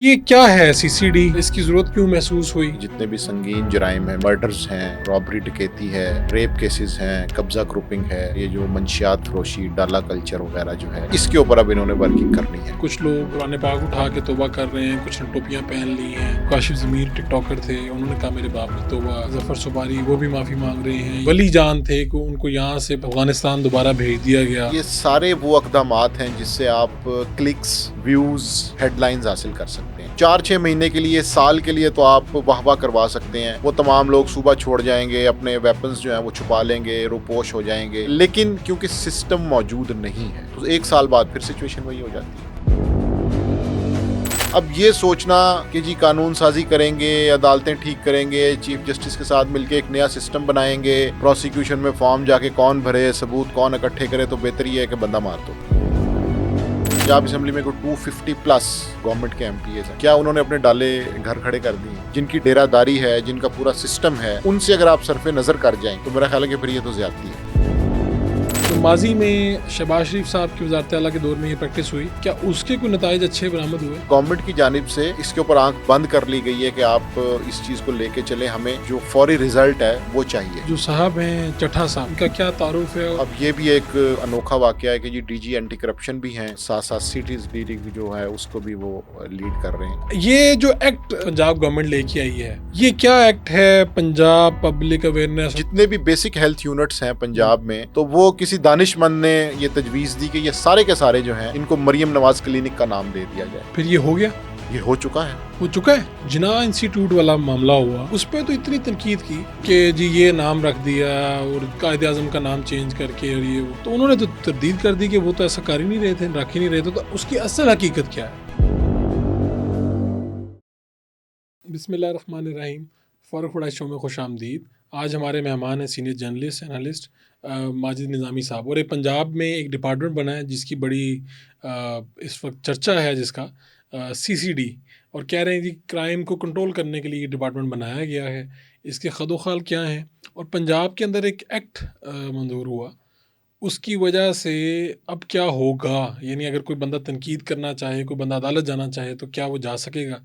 ये क्या है सीसीडी? इसकी जरूरत क्यों महसूस हुई? जितने भी संगीन जराइम है, मर्डर्स हैं, रॉबरी डकैती है, रेप केसेस हैं, कब्जा ग्रुपिंग है, ये जो मंशियात फरोशी, डाला कल्चर वगैरह जो है, इसके ऊपर अब इन्होंने वर्किंग करनी है। कुछ लोग कुरान पाक उठा के तौबा कर रहे हैं, कुछ ने टोपियां पहन ली हैं। काशिफ ज़मीर टिकटॉकर थे, उन्होंने कहा मेरे बाप की तौबा। जफर सुपारी वो भी माफी मांग रहे हैं। वली जान थे कि उनको यहाँ से अफगानिस्तान दोबारा भेज दिया गया। ये सारे वो अक़दामात हैं जिससे आप क्लिक्स, व्यूज, हेडलाइंस हासिल कर सकते हैं। 4-6 महीने के लिए, साल के लिए तो आप वाहवाह करवा सकते हैं। वो तमाम लोग सुबह छोड़ जाएंगे, अपने वेपन्स जो हैं वो छुपा लेंगे, रोपोश हो जाएंगे। लेकिन क्योंकि सिस्टम मौजूद नहीं है तो 1 साल बाद फिर सिचुएशन वही हो जाती है। अब ये सोचना कि जी कानून साजी करेंगे, अदालतें ठीक करेंगे, चीफ जस्टिस के साथ मिलकर एक नया सिस्टम बनाएंगे, प्रोसिक्यूशन में फॉर्म जाके कौन भरे, सबूत कौन इकट्ठे करे, तो बेहतर ये है कि बंदा मार दो। पंजाब असेंबली में कोई 250 प्लस गवर्नमेंट के एमपीएस हैं, क्या उन्होंने अपने डाले घर खड़े कर दिए? जिनकी डेरादारी है, जिनका पूरा सिस्टम है, उनसे अगर आप सरफे नजर कर जाएं तो मेरा ख्याल है कि फिर ये तो ज्यादती है। तो माजी में शहबाज शरीफ साहब की वज़ारत आला के दौर में ये प्रैक्टिस हुई, क्या उसके कोई नताइज अच्छे बरामद हुए? गवर्नमेंट की जानिब से इसके ऊपर आंख बंद कर ली गई है कि आप इस चीज को लेके चले, हमें जो फौरी रिजल्ट है वो चाहिए। जो साहब हैं चट्ठा साहब, उनका क्या तारुफ है? अब ये भी एक अनोखा वाकया है कि जी डीजी एंटी करप्शन भी हैं, साथ साथ सिटीज लीडिंग जो है उसको भी वो लीड कर रहे हैं। ये जो एक्ट पंजाब गवर्नमेंट लेके आई है, ये क्या एक्ट है? Punjab public awareness. जितने भी बेसिक हेल्थ यूनिट्स हैं पंजाब में, तो वो किसी दानिशमंद ने ये तजवीज दी कि ये सारे के सारे जो हैं इनको मरियम नवाज क्लिनिक का नाम दे दिया जाए। फिर ये हो गया? ये हो चुका है। हो चुका है। जिना इंस्टीट्यूट वाला मामला हुआ, उस पर तो इतनी तनकीद की कि जी ये नाम रख दिया और कायदे आजम का नाम चेंज करके, और ये तो उन्होंने तो तरदीद कर दी कि वो तो ऐसा कर ही नहीं रहे थे, रख ही नहीं रहे थे। तो उसकी असल हकीकत क्या है? बिस्मिल्लाहिर्रहमानिर्रहीम। फ़ारूक फड़ाई शो में खुश आमदीद। आज हमारे मेहमान हैं सीनियर जर्नलिस्ट एनालिस्ट माजिद निज़ामी साहब। और ये पंजाब में एक डिपार्टमेंट बना है जिसकी बड़ी इस वक्त चर्चा है, जिसका सीसीडी, और कह रहे हैं कि क्राइम को कंट्रोल करने के लिए ये डिपार्टमेंट बनाया गया है। इसके खदोखाल क्या हैं? और पंजाब के अंदर एक एक्ट मंजूर हुआ, उसकी वजह से अब क्या होगा? यानी अगर कोई बंदा तनकीद करना चाहे, कोई बंदा अदालत जाना चाहे, तो क्या वो जा सकेगा?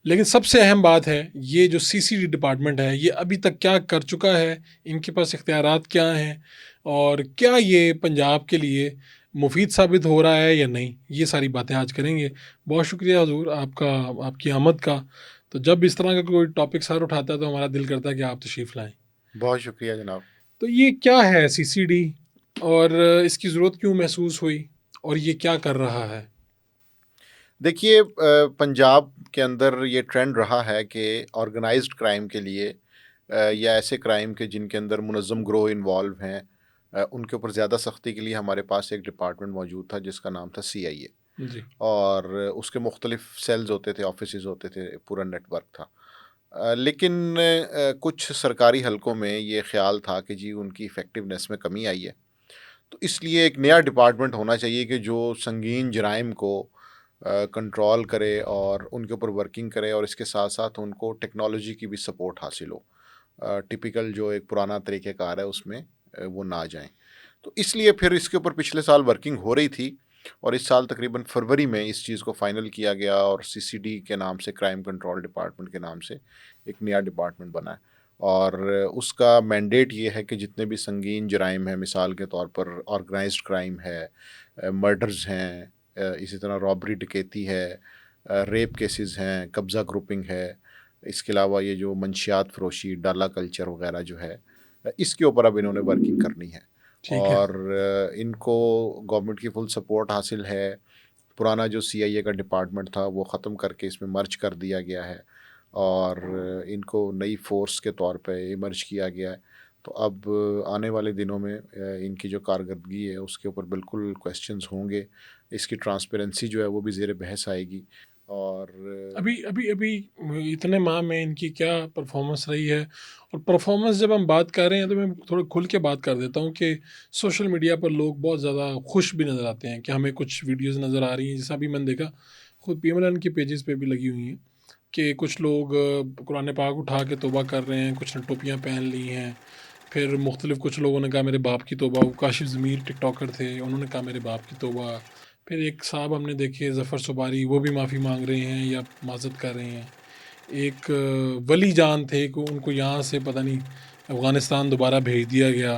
लेकिन सबसे अहम बात है, ये जो सीसीडी डिपार्टमेंट है, ये अभी तक क्या कर चुका है, इनके पास इख्तियारात क्या हैं, और क्या ये पंजाब के लिए मुफीद साबित हो रहा है या नहीं? ये सारी बातें आज करेंगे। बहुत शुक्रिया हुजूर आपका, आपकी आमद का। तो जब इस तरह का कोई टॉपिक सर उठाता है तो हमारा दिल करता है कि आप तशरीफ़ लाएँ। बहुत शुक्रिया जनाब। तो ये क्या है सीसीडी, और इसकी ज़रूरत क्यों महसूस हुई, और ये क्या कर रहा है? देखिए, पंजाब के अंदर ये ट्रेंड रहा है कि ऑर्गेनाइज्ड क्राइम के लिए या ऐसे क्राइम के जिनके अंदर मुनज़्ज़म ग्रोह इन्वॉल्व हैं, उनके ऊपर ज़्यादा सख्ती के लिए हमारे पास एक डिपार्टमेंट मौजूद था जिसका नाम था CIA। जी। और उसके मुख्तलिफ सेल्स होते थे, ऑफिसेज होते थे, पूरा नेटवर्क था। लेकिन कुछ सरकारी हलकों में ये ख्याल था कि जी उनकी इफ़ेक्टिवनेस में कमी आई है, तो इसलिए एक नया डिपार्टमेंट होना चाहिए कि जो संगीन जराइम को कंट्रोल करे और उनके ऊपर वर्किंग करे, और इसके साथ साथ उनको टेक्नोलॉजी की भी सपोर्ट हासिल हो। टिपिकल जो एक पुराना तरीक़ेकार है उसमें वो ना जाएं। तो इसलिए फिर इसके ऊपर पिछले साल वर्किंग हो रही थी, और इस साल तकरीबन फरवरी में इस चीज़ को फ़ाइनल किया गया, और सीसीडी के नाम से, क्राइम कंट्रोल डिपार्टमेंट के नाम से एक नया डिपार्टमेंट बना है। और उसका मैंडेट ये है कि जितने भी संगीन जराइम हैं, मिसाल के तौर पर ऑर्गेनाइज्ड क्राइम है, मर्डर्स हैं, इसी तरह रॉबरी डकैती है, रेप केसेस हैं, कब्ज़ा ग्रुपिंग है, इसके अलावा ये जो मंशियात फरोशी, डाला कल्चर वगैरह जो है, इसके ऊपर अब इन्होंने वर्किंग करनी है। ठीक है। और इनको गवर्नमेंट की फुल सपोर्ट हासिल है। पुराना जो CIA का डिपार्टमेंट था वो ख़त्म करके इसमें मर्ज कर दिया गया है, और इनको नई फ़ोर्स के तौर पे इमर्ज किया गया है। तो अब आने वाले दिनों में इनकी जो कारकर्दगी है उसके ऊपर बिल्कुल क्वेश्चंस होंगे। इसकी ट्रांसपेरेंसी जो है वो भी ज़ेर बहस आएगी। और अभी अभी अभी इतने माह में इनकी क्या परफॉर्मेंस रही है? और परफॉर्मेंस जब हम बात कर रहे हैं तो मैं थोड़ा खुल के बात कर देता हूँ कि सोशल मीडिया पर लोग बहुत ज़्यादा खुश भी नज़र आते हैं कि हमें कुछ वीडियोस नज़र आ रही हैं, जैसा अभी मैंने देखा खुद PMLN के पेजेस पे भी लगी हुई हैं कि कुछ लोग कुरान पाक उठा के तौबा कर रहे हैं, कुछ ने टोपियाँ पहन ली हैं। फिर मुख्तलिफ कुछ लोगों ने कहा मेरे बाप की तौबा। वो काशिफ ज़मीर टिकटॉकर थे, उन्होंने कहा मेरे बाप की तौबा। फिर एक साहब हमने देखे ज़फ़र सुबारी, वो भी माफ़ी मांग रहे हैं या माज़रत कर रहे हैं। एक वली जान थे को उनको यहाँ से पता नहीं अफ़गानिस्तान दोबारा भेज दिया गया।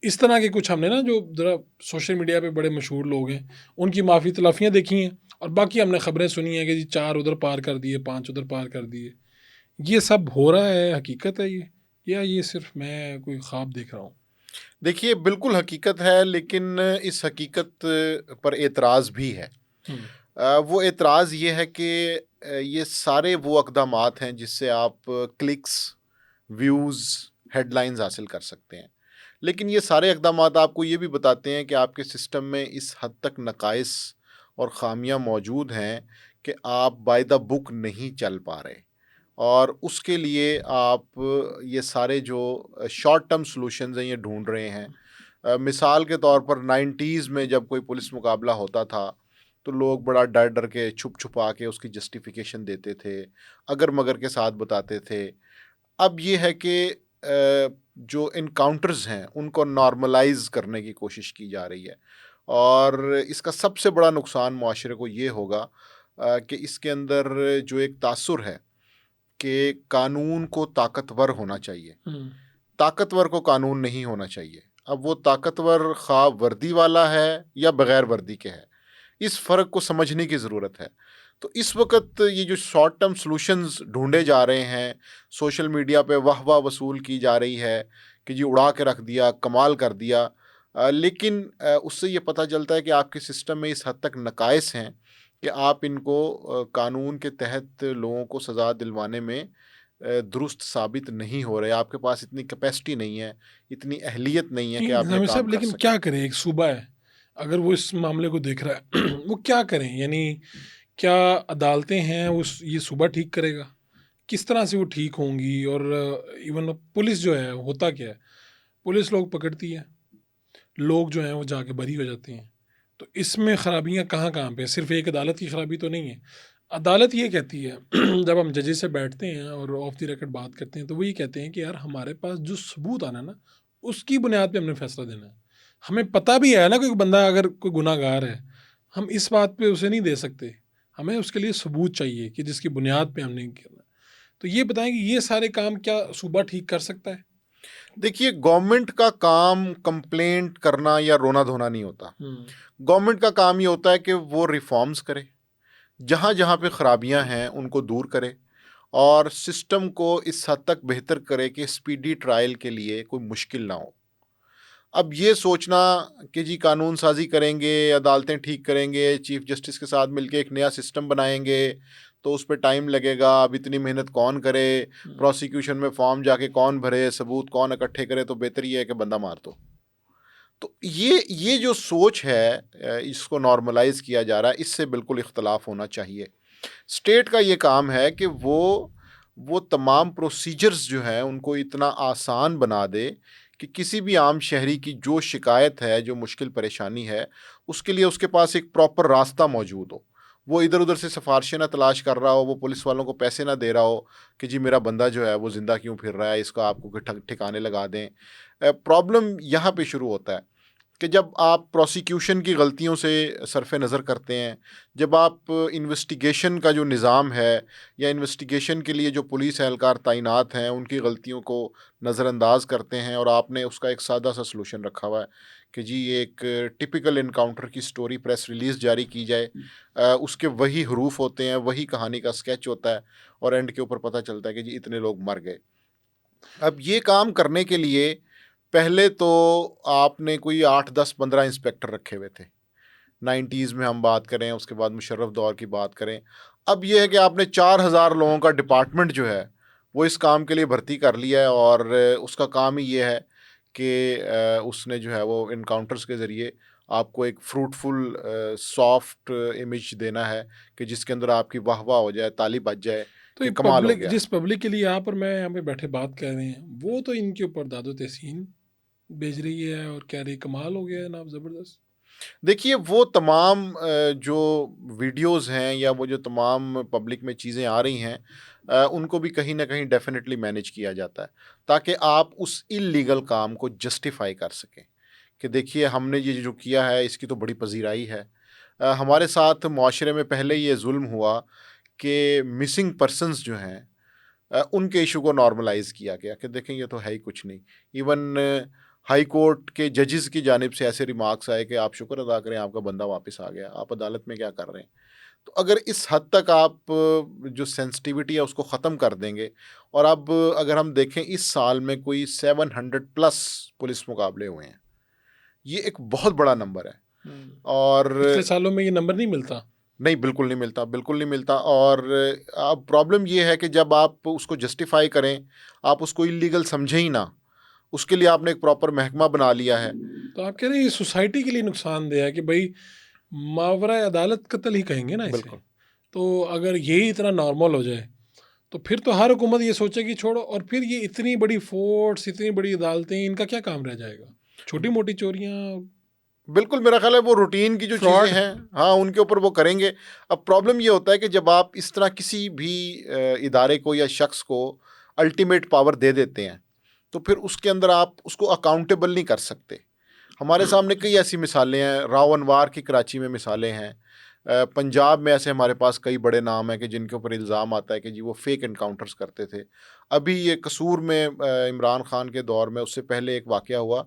इस तरह के कुछ हमने ना जो ज़रा सोशल मीडिया पे बड़े मशहूर लोग हैं, उनकी माफ़ी तलाफ़ियाँ देखी हैं और बाकी हमने ख़बरें सुनी हैं कि जी 4 उधर पार कर दिए, 5 उधर पार कर दिए। ये सब हो रहा है, हकीकत है ये? या ये सिर्फ़ मैं कोई ख़्वाब देख रहा हूँ? देखिए, बिल्कुल हकीकत है, लेकिन इस हकीकत पर एतराज़ भी है। हुँ, वो एतराज़ ये है कि ये सारे वो इक़दामात हैं जिससे आप क्लिक्स, व्यूज़, हेडलाइन्स हासिल कर सकते हैं। लेकिन ये सारे इक़दामात आपको ये भी बताते हैं कि आपके सिस्टम में इस हद तक नक़ाइस और ख़ामियाँ मौजूद हैं कि आप बाय द बुक नहीं चल पा रहे। और उसके लिए आप ये सारे जो शॉर्ट टर्म सॉल्यूशंस हैं ये ढूँढ रहे हैं। मिसाल के तौर पर 90s में जब कोई पुलिस मुकाबला होता था, तो लोग बड़ा डर-डर के, छुप-छुपा के उसकी जस्टिफ़िकेशन देते थे, अगर-मगर के साथ बताते थे। अब ये है कि जो एनकाउंटर्स हैं, उनको नॉर्मलाइज़ करने की कोशिश की जा रही है और इसका सबसे बड़ा नुकसान मुआशरे को ये होगा कि इसके अंदर जो एक तासुर है कि कानून को ताकतवर होना चाहिए, हुँ। ताकतवर को कानून नहीं होना चाहिए। अब वो ताकतवर ख़्वाह वर्दी वाला है या बग़ैर वर्दी के है, इस फ़र्क को समझने की ज़रूरत है। तो इस वक़्त ये जो शॉर्ट टर्म सॉल्यूशंस ढूँढे जा रहे हैं, सोशल मीडिया पे वाह-वाह वसूल की जा रही है कि जी उड़ा के रख दिया, कमाल कर दिया। लेकिन उससे ये पता चलता है कि आपके सिस्टम में इस हद तक नक़ाइस हैं कि आप इनको कानून के तहत लोगों को सज़ा दिलवाने में दुरुस्त साबित नहीं हो रहे। आपके पास इतनी कैपेसिटी नहीं है, इतनी अहलियत नहीं है कि नहीं, आप ये ज़ाहिर काम साहब कर लेकिन सकें। क्या करें? एक सूबा है, अगर वो इस मामले को देख रहा है, वो क्या करें? यानी क्या अदालतें हैं उस ये सूबा ठीक करेगा? किस तरह से वो ठीक होंगी? और इवन पुलिस जो है होता क्या है? पुलिस लोग पकड़ती है, लोग जो हैं वो जाके बरी हो जाते हैं। तो इसमें खराबियाँ कहाँ-कहाँ पे हैं? सिर्फ़ एक अदालत की खराबी तो नहीं है। अदालत ये कहती है जब हम जजेस से बैठते हैं और ऑफ द रिकॉर्ड बात करते हैं तो वो ये कहते हैं कि यार हमारे पास जो सबूत आना ना, उसकी बुनियाद पे हमने फैसला देना है। हमें पता भी है ना कोई बंदा अगर कोई गुनहगार है, हम इस बात पे उसे नहीं दे सकते। हमें उसके लिए सबूत चाहिए कि जिसकी बुनियाद पे हमने करना। तो ये बताएँ कि ये सारे काम क्या सूबा ठीक कर सकता है? देखिए, गवर्नमेंट का काम कंप्लेंट करना या रोना-धोना नहीं होता। हुँ, गवर्नमेंट का काम ये होता है कि वो रिफ़ॉर्म्स करे, जहाँ-जहाँ पे खराबियाँ हैं उनको दूर करे और सिस्टम को इस हद तक बेहतर करे कि स्पीडी ट्रायल के लिए कोई मुश्किल ना हो। अब ये सोचना कि जी कानून साज़ी करेंगे, अदालतें ठीक करेंगे, चीफ जस्टिस के साथ मिलके एक नया सिस्टम बनाएँगे, तो उस पे टाइम लगेगा, अब इतनी मेहनत कौन करे, हुँ। प्रोसिक्यूशन में फॉर्म जाके कौन भरे, सबूत कौन इकट्ठे करे, तो बेहतर ये है कि बंदा मार दो। तो ये जो सोच है इसको नॉर्मलाइज़ किया जा रहा है, इससे बिल्कुल इख्तलाफ होना चाहिए। स्टेट का ये काम है कि वो तमाम प्रोसीजर्स जो हैं उनको इतना आसान बना दे कि किसी भी आम शहरी की जो शिकायत है, जो मुश्किल परेशानी है, उसके लिए उसके पास एक प्रॉपर रास्ता मौजूद हो। वो इधर-उधर से सिफ़ारिशें ना तलाश कर रहा हो, वो पुलिस वालों को पैसे ना दे रहा हो कि जी मेरा बंदा जो है वो ज़िंदा क्यों फिर रहा है, इसको आपको कोई ठिकाने लगा दें। प्रॉब्लम यहाँ पे शुरू होता है कि जब आप प्रोसिक्यूशन की गलतियों से सरफ़े नज़र करते हैं, जब आप इन्वेस्टिगेशन का जो निज़ाम है या इन्वेस्टिगेशन के लिए जो पुलिस एहलकार तैनात हैं, उनकी गलतियों को नज़रअंदाज़ करते हैं और आपने उसका एक सादा-सा सॉल्यूशन रखा हुआ है कि जी ये एक टिपिकल एनकाउंटर की स्टोरी प्रेस रिलीज़ जारी की जाए। उसके वही हरूफ होते हैं, वही कहानी का स्केच होता है और एंड के ऊपर पता चलता है कि जी इतने लोग मर गए। अब ये काम करने के लिए पहले तो आपने कोई 8, 10, 15 इंस्पेक्टर रखे हुए थे। 90s में हम बात करें, उसके बाद मुशर्रफ दौर की बात करें। अब ये है कि आपने 4000 लोगों का डिपार्टमेंट जो है, वो इस काम के लिए भर्ती कर लिया है और उसका काम ही ये है कि उसने जो है वो एनकाउंटर्स के ज़रिए आपको एक फ्रूटफुल सॉफ्ट इमेज देना है कि जिसके अंदर आपकी वाह-वाह हो जाए, ताली बज जाए तो ये कि कमाल हो पब्लिक गया। जिस पब्लिक के लिए आप और मैं यहाँ पे बैठे बात कर रहे हैं, वो तो इनके ऊपर दादो-तहसीन भेज रही है और कह रही है कमाल हो गया है जनाब ज़बरदस्त। देखिए, वो तमाम जो वीडियोज़ हैं या वो जो तमाम पब्लिक में चीज़ें आ रही हैं उनको भी कहीं न कहीं डेफ़िनेटली मैनेज किया जाता है, ताकि आप उस इल्लीगल काम को जस्टिफ़ाई कर सकें, कि देखिए हमने ये जो किया है इसकी तो बड़ी पज़ीराई है। हमारे साथ मुआशरे में पहले ये जुल्म हुआ कि मिसिंग पर्सन्स जो हैं उनके इशू को नॉर्मलाइज़ किया गया कि देखें ये तो है ही कुछ नहीं। इवन हाई कोर्ट के जजेस की जानिब से ऐसे रिमार्क्स आए कि आप शुक्र अदा करें आपका बंदा वापस आ गया, आप अदालत में क्या कर रहे हैं। तो अगर इस हद तक आप जो सेंसिटिविटी है उसको ख़त्म कर देंगे, और अब अगर हम देखें इस साल में कोई 700 प्लस पुलिस मुकाबले हुए हैं, ये एक बहुत बड़ा नंबर है। और पिछले सालों में ये नंबर नहीं मिलता। नहीं, बिल्कुल नहीं मिलता, बिल्कुल नहीं मिलता। और अब प्रॉब्लम ये है कि जब आप उसको जस्टिफ़ाई करें, आप उसको इल्लीगल समझें ही ना, उसके लिए आपने एक प्रॉपर महकमा बना लिया है। तो आप कह रहे हैं ये सोसाइटी के लिए नुकसानदेह है कि भाई मावरा अदालत कत्ल ही कहेंगे ना इसे। बिल्कुल। तो अगर यही इतना नॉर्मल हो जाए तो फिर तो हर हुकूमत ये सोचेगी छोड़ो, और फिर ये इतनी बड़ी फोर्स, इतनी बड़ी अदालतें, इनका क्या काम रह जाएगा? छोटी मोटी चोरियां, बिल्कुल, मेरा ख़्याल है वो रूटीन की जो चीज़ें फ्रॉड। हैं, हाँ, उनके ऊपर वो करेंगे। अब प्रॉब्लम ये होता है कि जब आप इस तरह किसी भी इदारे को या शख्स को अल्टीमेट पावर दे देते हैं, तो फिर उसके अंदर आप उसको अकाउंटेबल नहीं कर सकते। हमारे सामने कई ऐसी मिसालें हैं, राव अनवार की कराची में मिसालें हैं। पंजाब में ऐसे हमारे पास कई बड़े नाम हैं कि जिनके ऊपर इल्ज़ाम आता है कि जी वो फेक एनकाउंटर्स करते थे। अभी ये कसूर में इमरान खान के दौर में, उससे पहले एक वाक़या हुआ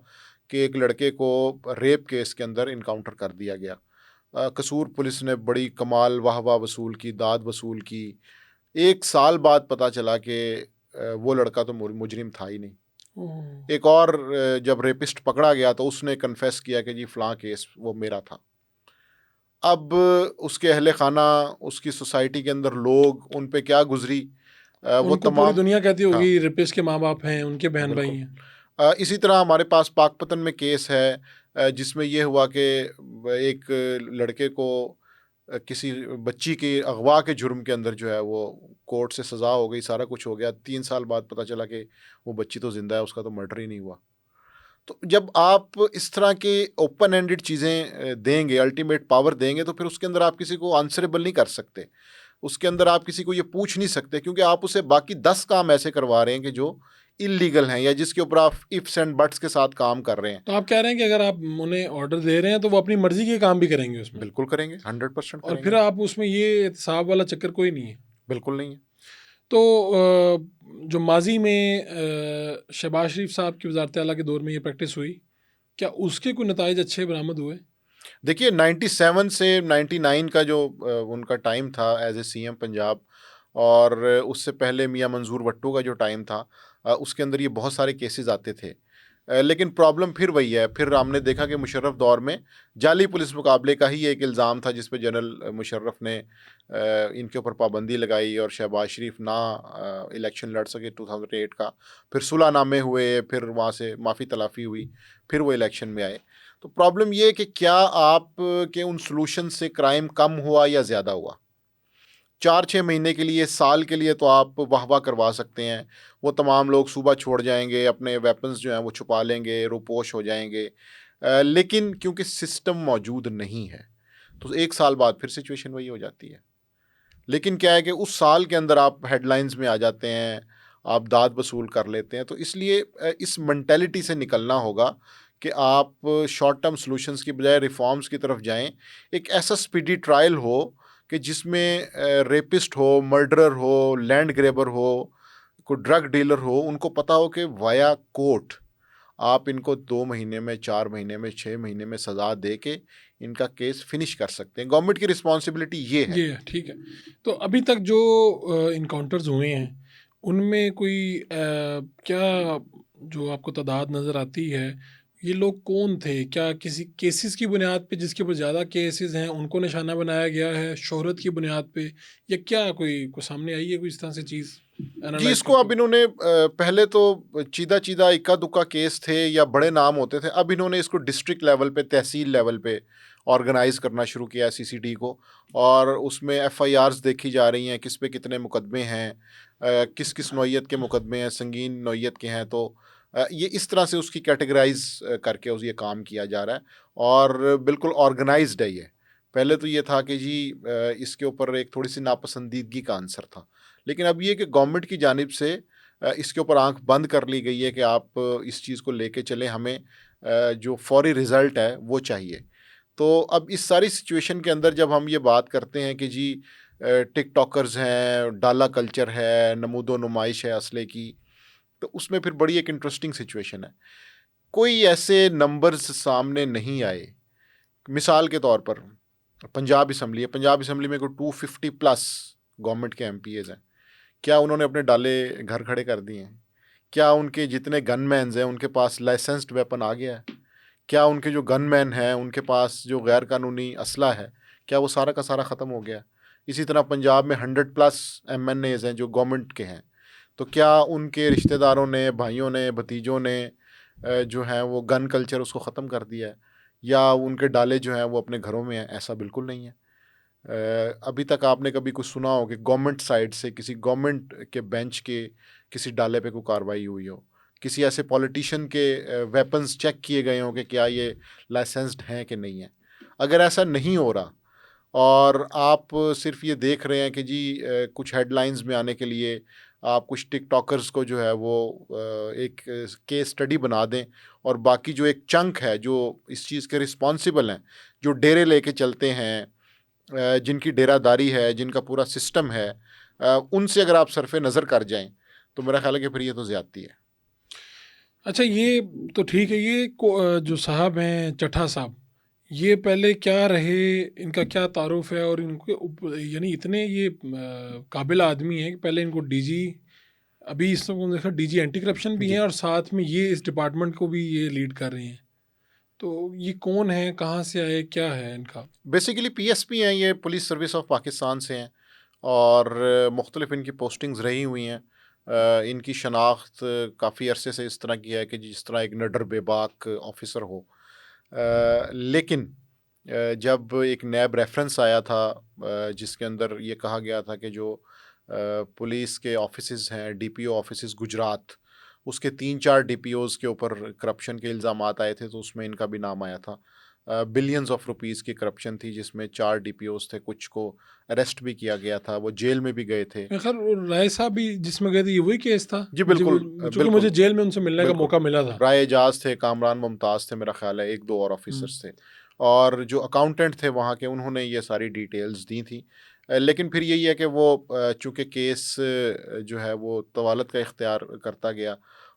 कि एक लड़के को रेप केस के अंदर इनकाउंटर कर दिया गया। कसूर पुलिस ने बड़ी कमाल वाह-वाह वसूल की, दाद वसूल की। 1 साल बाद पता चला कि वो लड़का तो मुजरिम था ही नहीं। ओह! एक और जब रेपिस्ट पकड़ा गया तो उसने कन्फेस किया कि जी फलाँ केस वो मेरा था। अब उसके अहले खाना, उसकी सोसाइटी के अंदर लोग, उन पे क्या गुज़री वो उनको पूरी तमाम। दुनिया कहती हाँ, होगी रेपिस्ट के माँ-बाप हैं, उनके बहन-भाई बिल्कुल। हैं। इसी तरह हमारे पास पाकपतन में केस है जिसमें ये हुआ कि एक लड़के को किसी बच्ची की अगवा के जुर्म के अंदर जो है वो कोर्ट से सज़ा हो गई, सारा कुछ हो गया। 3 साल बाद पता चला कि वो बच्ची तो ज़िंदा है, उसका तो मर्डर ही नहीं हुआ। तो जब आप इस तरह के ओपन एंडेड चीज़ें देंगे, अल्टीमेट पावर देंगे, तो फिर उसके अंदर आप किसी को आंसरेबल नहीं कर सकते। उसके अंदर आप किसी को ये पूछ नहीं सकते, क्योंकि आप उसे बाकी 10 काम ऐसे करवा रहे हैं कि जो इल्लीगल हैं या जिसके ऊपर आप इफ्स एंड बट्स के साथ काम कर रहे हैं। तो आप कह रहे हैं कि अगर आप उन्हें ऑर्डर दे रहे हैं तो वो अपनी मर्ज़ी के काम भी करेंगे उसमें, बिल्कुल करेंगे, 100% और फिर करेंगे। आप उसमें ये एहतसाब वाला चक्कर कोई नहीं है। बिल्कुल नहीं है। तो जो माज़ी में शहबाज शरीफ साहब की वज़ारत आला के दौर में ये प्रैक्टिस हुई, क्या उसके कोई नताइज अच्छे बरामद हुए? देखिए 97 से 99 का जो उनका टाइम था एज़ ए सीएम पंजाब, और उससे पहले मियां मंजूर भट्टो का जो टाइम था, उसके अंदर ये बहुत सारे केसेस आते थे। लेकिन प्रॉब्लम फिर वही है, फिर हमने देखा कि मुशर्रफ दौर में जाली पुलिस मुकाबले का ही एक इल्ज़ाम था जिस पे जनरल मुशर्रफ ने इनके ऊपर पाबंदी लगाई और शहबाज शरीफ ना इलेक्शन लड़ सके 2008 का। फिर सुलहनामे हुए, फिर वहाँ से माफ़ी तलाफ़ी हुई, फिर वो इलेक्शन में आए। तो प्रॉब्लम ये है कि क्या आप के उन सॉल्यूशन से क्राइम कम हुआ या ज़्यादा हुआ? 4-6 महीने के लिए, साल के लिए तो आप वाह-वाह करवा सकते हैं। वो तमाम लोग सुबह छोड़ जाएँगे, अपने वेपन्स जो हैं वो छुपा लेंगे, रोपोश हो जाएँगे। लेकिन क्योंकि सिस्टम मौजूद नहीं है, तो 1 साल बाद फिर सिचुएशन वही हो जाती है। लेकिन क्या है कि उस साल के अंदर आप हेडलाइंस में आ जाते हैं, आप दाद वसूल कर लेते हैं। तो इसलिए इस मेंटालिटी से निकलना होगा कि आप शॉर्ट टर्म सॉल्यूशंस की बजाय रिफॉर्म्स की तरफ जाएँ। एक ऐसा स्पीडी ट्रायल हो कि जिसमें रेपिस्ट हो, मर्डरर हो, लैंड ग्रैबर हो, कोई ड्रग डीलर हो, उनको पता हो कि वाया कोर्ट आप इनको 2 महीने में, 4 महीने में, 6 महीने में सज़ा दे के इनका केस फिनिश कर सकते हैं। गवर्नमेंट की रिस्पॉन्सिबिलिटी ये है। ये है, ठीक है। तो अभी तक जो इनकाउंटर्स हुए हैं, उनमें कोई क्या जो आपको तादाद नज़र आती है, ये लोग कौन थे? क्या किसी केसेस की बुनियाद पे, जिसके ऊपर ज़्यादा केसेस हैं, उनको निशाना बनाया गया है, शोहरत की बुनियाद पे, या क्या कोई सामने आई है कोई इस तरह से चीज़ जी, एनालाइज़ इसको करते अब हुए? इन्होंने पहले तो चीदा-चीदा इक्का-दुक्का केस थे या बड़े नाम होते थे। अब इन्होंने इसको डिस्ट्रिक्ट लेवल पे, तहसील लेवल पे ऑर्गेनाइज़ करना शुरू किया है सीसीडी को, और उसमें एफआईआर्स देखी जा रही हैं, किस पे कितने मुकदमे हैं, किस-किस नौइयत के मुकदमे हैं, संगीन नौइयत के हैं। तो ये इस तरह से उसकी कैटेगराइज़ करके उस ये काम किया जा रहा है, और बिल्कुल ऑर्गेनाइज़्ड है ये। पहले तो ये था कि जी इसके ऊपर एक थोड़ी-सी नापसंदीदगी का आंसर था। लेकिन अब ये कि गवर्नमेंट की जानिब से इसके ऊपर आँख बंद कर ली गई है कि आप इस चीज़ को लेके चलें, हमें जो फ़ौरी रिज़ल्ट है वो चाहिए। तो अब इस सारी सिचुएशन के अंदर जब हम ये बात करते हैं कि जी टिकटॉकर्स हैं, डाला कल्चर है, नमूदो नुमाइश है असले की, तो उसमें फिर बड़ी एक इंटरेस्टिंग सिचुएशन है। कोई ऐसे नंबर्स सामने नहीं आए। मिसाल के तौर पर पंजाब असम्बली है, पंजाब असम्बली में कोई 250 प्लस गवर्नमेंट के एमपीएज हैं। क्या उन्होंने अपने डाले घर खड़े कर दिए हैं? क्या उनके जितने गनमैन्स हैं उनके पास लाइसेंस्ड वेपन आ गया है? क्या उनके जो गनमैन हैं उनके पास जो गैर कानूनी असला है, क्या वो सारा का सारा ख़त्म हो गया? इसी तरह पंजाब में 100 प्लस एमएनएज हैं जो गवर्नमेंट के हैं, तो क्या उनके रिश्तेदारों ने, भाइयों ने, भतीजों ने जो है वो गन कल्चर उसको ख़त्म कर दिया है, या उनके डाले जो हैं वो अपने घरों में हैं? ऐसा बिल्कुल नहीं है। अभी तक आपने कभी कुछ सुना हो कि गवर्नमेंट साइड से किसी गवर्नमेंट के बेंच के किसी डाले पे कोई कार्रवाई हुई हो, किसी ऐसे पॉलिटिशियन के वेपन्स चेक किए गए हों कि क्या ये लाइसेंस्ड हैं कि नहीं है? अगर ऐसा नहीं हो रहा और आप सिर्फ ये देख रहे हैं कि जी कुछ हेडलाइंस में आने के लिए आप कुछ टिकटॉकर्स को जो है वो एक केस स्टडी बना दें, और बाकी जो एक चंक है जो इस चीज़ के रिस्पॉन्सिबल हैं, जो डेरे लेके चलते हैं, जिनकी डेरादारी है, जिनका पूरा सिस्टम है, उनसे अगर आप सरफ़े नज़र कर जाएं, तो मेरा ख़्याल है कि फिर ये तो ज़्यादती है। अच्छा, ये तो ठीक है। ये जो साहब हैं चट्ठा साहब, ये पहले क्या रहे, इनका क्या तारुफ है, और इनके यानी इतने ये काबिल आदमी हैं कि पहले इनको डीजी, अभी इस समय देखा डीजी एंटी करप्शन भी हैं, जी। और साथ में ये इस डिपार्टमेंट को भी ये लीड कर रहे हैं। तो ये कौन है, कहाँ से आए, क्या है इनका? बेसिकली पीएसपी हैं, ये पुलिस सर्विस ऑफ पाकिस्तान से हैं, और मुख्तलिफ इनकी पोस्टिंग्स रही हुई हैं। इनकी शनाख्त काफ़ी अरसे से इस तरह की है कि जिस तरह एक निडर बेबाक ऑफिसर हो। लेकिन जब एक नैब रेफरेंस आया था जिसके अंदर ये कहा गया था कि जो पुलिस के ऑफिसेज हैं, डीपीओ ऑफिसेज गुजरात, उसके 3-4 डीपीओज़ के ऊपर करप्शन के इल्ज़ामात आए थे, तो उसमें इनका भी नाम आया था। बिलियंस ऑफ रुपीस की करप्शन थी जिसमें 4 डीपीओज़ थे, कुछ को अरेस्ट भी किया गया था, वो जेल में भी गए थे। मैं खैर वो राय साहब भी जिसमें गए थे, ये वही केस था। जी मुझे बिल्कुल, चूंकि मुझे बिल्कुल, जेल में उनसे मिलने का बिल्कुल। मौका मिला था। राय एजाज थे, कामरान मुमताज़ थे, मेरा ख़्याल है 1-2 और हम्म। ऑफ़िसर्स थे, और जो अकाउंटेंट थे वहाँ के, उन्होंने ये सारी डिटेल्स दी थी। लेकिन फिर यही है कि वो चूँकि केस जो है वो तवालत का इख्तियार करता गया,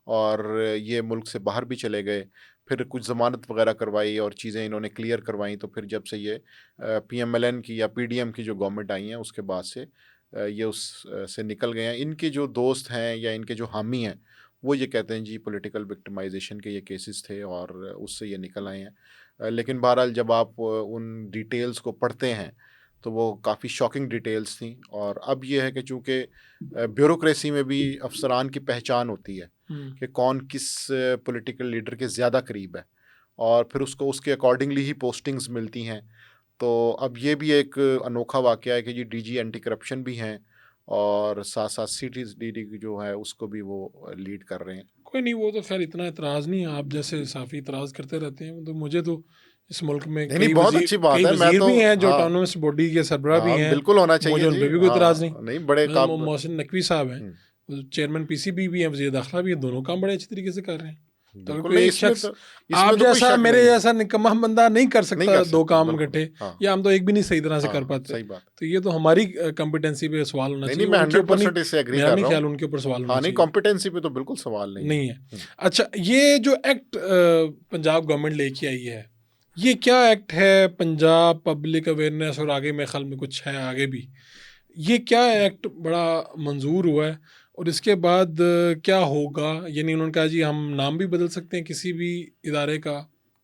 और ये मुल्क से बाहर भी चले गए, फिर कुछ ज़मानत वग़ैरह करवाई और चीज़ें इन्होंने क्लियर करवाई, तो फिर जब से ये पीएमएलएन की या पीडीएम की जो गवर्नमेंट आई है उसके बाद से ये उस से निकल गए हैं। इनके जो दोस्त हैं या इनके जो हामी हैं, वो ये कहते हैं जी पॉलिटिकल विक्टिमाइजेशन के ये केसेस थे और उससे ये निकल आए हैं। लेकिन बहरहाल जब आप उन डिटेल्स को पढ़ते हैं तो वो काफ़ी शॉकिंग डिटेल्स थी, और अब ये है कि चूँकि ब्यूरोक्रेसी में भी अफसरान की पहचान होती है हम्म। कि कौन किस पॉलिटिकल लीडर के ज़्यादा करीब है, और फिर उसको उसके अकॉर्डिंगली ही पोस्टिंग्स मिलती हैं। तो अब ये भी एक अनोखा वाक़या है कि जी डीजी एंटी करप्शन भी हैं, और साथ-साथ सीटीडीडी जो है उसको भी वो लीड कर रहे हैं। कोई नहीं, वो तो खैर इतना एतराज़ नहीं है, आप जैसे साफ़ी इतराज़ करते रहते हैं। तो मुझे तो इस मुल्क में नहीं, नहीं, बहुत अच्छी बात कई है, मैं वज़ीर तो भी हैं जो हाँ, ऑटोनोमस बॉडी के सरबराह भी हाँ, हैं, बिल्कुल होना मुझे चाहिए उन जी, पे भी कोई इतराज़ नहीं। हाँ, नहीं बड़े मोहसिन नकवी साहब हैं, हुँ, वो चेयरमैन पीसीबी भी हैं, वज़ीर दाखिला भी हैं, दोनों काम बड़े अच्छे तरीके से कर रहे हैं। तो अगर बिल्कुल कोई नहीं, एक शख्स इसमें आप तो कोई जैसा, शक मेरे नहीं है, जैसा निकम्मा बंदा नहीं कर नहीं सकता कर 2 सकता, काम बिल्कुल, इकट्ठे, हाँ, या हम तो एक भी नहीं सही तरह से कर हाँ, पाते। सही बात। तो ये तो हमारी कॉम्पिटेंसी पे सवाल होना नहीं, चाहिए, नहीं, मैं उनके ऊपर नहीं। 100% इससे एग्री मेरा कर नहीं रहा हूँ। ख्याल उनके ऊपर सवाल होना हाँ, नहीं, चाहिए। कॉम्पिटेंसी पे तो बिल्कुल सवाल नहीं है। नहीं है। हुँ। अच्छा, ये जो एक्ट पंजाब गवर्नमेंट लेके आई है, ये क्या एक्ट है? पंजाब पब्लिक अवेयरनेस, और आगे मेरे ख्याल में कुछ है आगे भी। ये क्या एक्ट बड़ा मंजूर हुआ है, और इसके बाद क्या होगा? यानी उन्होंने कहा जी हम नाम भी बदल सकते हैं किसी भी इदारे का,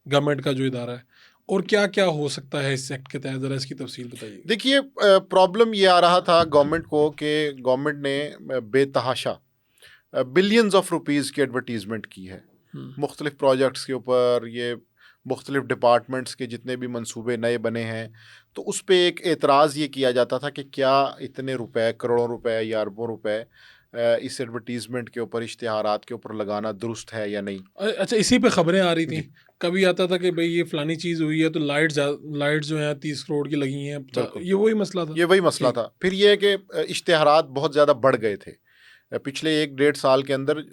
गवर्नमेंट का जो इदारा है, और क्या क्या हो सकता है इस एक्ट के तहत, ज़रा इसकी तफसील बताइए। देखिए प्रॉब्लम ये आ रहा था गवर्नमेंट को कि गवर्नमेंट ने बेतहाशा बिलियंस ऑफ रुपीज़ की एडवर्टीज़मेंट की है हम्म। मुख्तलिफ प्रोजेक्ट्स के ऊपर। ये मुख्तलिफ डिपार्टमेंट्स के जितने भी मंसूबे नए बने हैं, तो उस पे एक एतराज़ ये किया जाता था कि क्या इतने रुपए, करोड़ों रुपए या अरबों रुपए इस एडवर्टीज़मेंट के ऊपर, इश्तिहारात के ऊपर लगाना दुरुस्त है या नहीं। अच्छा, इसी पे खबरें आ रही थी। जी कभी आता था कि भाई ये फलानी चीज़ हुई है तो लाइट्स जो हैं 30 करोड़ की लगी हैं, बिल्कुल, ये वही मसला था। ये वही मसला ठीक। था। फिर ये है कि इश्तिहारात बहुत ज़्यादा बढ़ गए थे। पिछले 1 डेढ़ साल के अंदर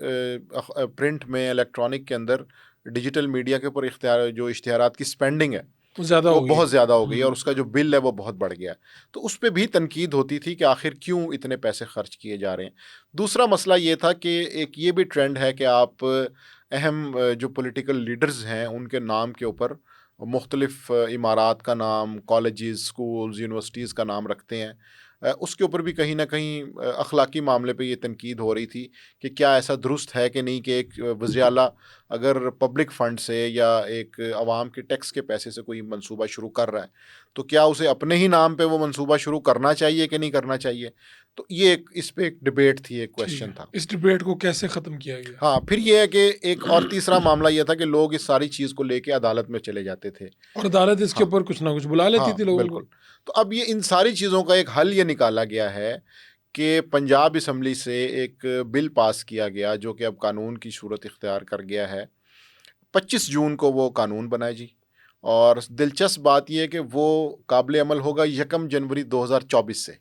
प्रिंट में, इलेक्ट्रॉनिक के अंदर, डिजिटल मीडिया के ऊपर जो इश्तिहारात की स्पेंडिंग है वो ज़्यादा वो हो गई बहुत है। ज़्यादा हो गई है और उसका जो बिल है वो बहुत बढ़ गया है। तो उस पे भी तनकीद होती थी कि आखिर क्यों इतने पैसे खर्च किए जा रहे हैं। दूसरा मसला ये था कि एक ये भी ट्रेंड है कि आप अहम जो पॉलिटिकल लीडर्स हैं उनके नाम के ऊपर मुख्तलिफ इमारात का नाम, कॉलेजेस, स्कूल्स, यूनिवर्सिटीज़ का नाम रखते हैं। उसके ऊपर भी कहीं न कहीं अखलाकी मामले पे ये तनकीद हो रही थी कि क्या ऐसा दुरुस्त है कि नहीं कि एक वज़ीर आला अगर पब्लिक फ़ंड से या एक आवाम के टैक्स के पैसे से कोई मंसूबा शुरू कर रहा है, तो क्या उसे अपने ही नाम पे वो मंसूबा शुरू करना चाहिए कि नहीं करना चाहिए? तो ये एक इस पे एक डिबेट थी, एक ठीक क्वेश्चन है। था। इस डिबेट को कैसे ख़त्म किया गया? हाँ, फिर ये है कि एक और तीसरा मामला ये था कि लोग इस सारी चीज़ को लेके अदालत में चले जाते थे। और अदालत इसके हाँ, ऊपर कुछ ना कुछ बुला लेती हाँ, थी लोगों को। बिल्कुल। तो अब ये इन सारी चीज़ों का एक हल ये निकाला गया है कि पंजाब असम्बली से एक बिल पास किया गया जो कि अब कानून की सूरत इख्तियार कर गया है। 25 जून को वो कानून बना है जी। और दिलचस्प बात ये है कि वो काबिल अमल होगा 1 जनवरी 2024 से।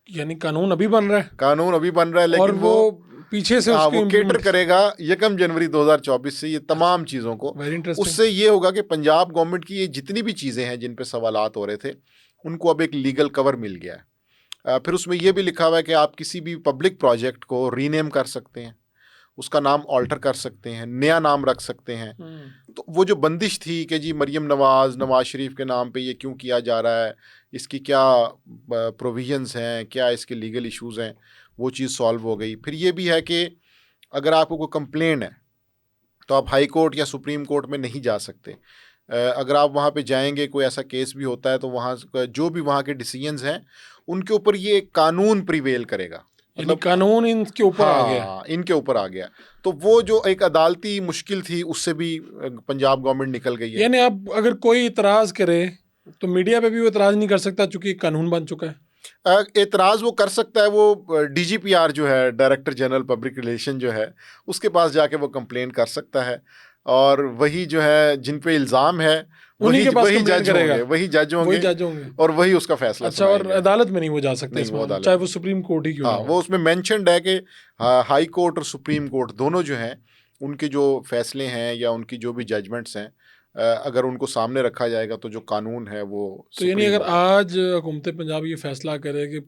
यानी कानून अभी बन रहा है कानून अभी बन रहा है और लेकिन वो पीछे से उसको वो कैटर इम्प्लीमेंट। करेगा 1 जनवरी 2024 से ये तमाम चीज़ों को। Very interesting. उससे ये होगा कि पंजाब गवर्नमेंट की ये जितनी भी चीज़ें हैं जिन पे सवालात हो रहे थे, उनको अब एक लीगल कवर मिल गया है। फिर उसमें ये भी लिखा हुआ है कि आप किसी भी पब्लिक प्रोजेक्ट को रीनेम कर सकते हैं, उसका नाम ऑल्टर कर सकते हैं, नया नाम रख सकते हैं। तो वो जो बंदिश थी कि जी मरियम नवाज़, नवाज़ शरीफ के नाम पे ये क्यों किया जा रहा है, इसकी क्या प्रोविजंस हैं, क्या इसके लीगल इश्यूज़ हैं, वो चीज़ सॉल्व हो गई। फिर ये भी है कि अगर आपको कोई कंप्लेन है, तो आप हाई कोर्ट या सुप्रीम कोर्ट में नहीं जा सकते। अगर आप वहाँ पे जाएँगे, कोई ऐसा केस भी होता है, तो वहाँ जो भी वहाँ के डिसीजंस हैं, उनके ऊपर ये कानून प्रिवेल करेगा। यानी मतलब कानून इनके ऊपर आ गया। हाँ, इनके ऊपर आ गया। तो वो जो एक अदालती मुश्किल थी, उससे भी पंजाब गवर्नमेंट निकल गई है। यानी अब अगर कोई इतराज़ करे तो मीडिया पे भी वो इतराज़ नहीं कर सकता चूंकि कानून बन चुका है। एतराज़ वो कर सकता है, वो डीजीपीआर जो है, डायरेक्टर जनरल पब्लिक रिलेशन जो है, उसके पास जाके वो कंप्लेन कर सकता है। और वही जो है जिन पे इल्ज़ाम है, उन्हीं वही के पास वही कंप्लेन जज करेगा। होंगे, वही जज वही होंगे जज होंगे। और वही उसका फैसला अच्छा, और सुनाएंगे। अदालत में नहीं वो जा सकते नहीं, इस वो मामले में, अदालत चाहे में वो नहीं। सुप्रीम कोर्ट ही क्यों ना हाँ, हो। वो उसमें मेंशन्ड है कि हाई कोर्ट और सुप्रीम कोर्ट दोनों जो हैं, उनके जो फैसले हैं या उनकी जो भी जजमेंट्स हैं, अगर उनको सामने रखा जाएगा तो जो कानून है वो तो यानी सुप्रीम अगर होगा। आज हुकूमत पंजाब ये फैसला करे कि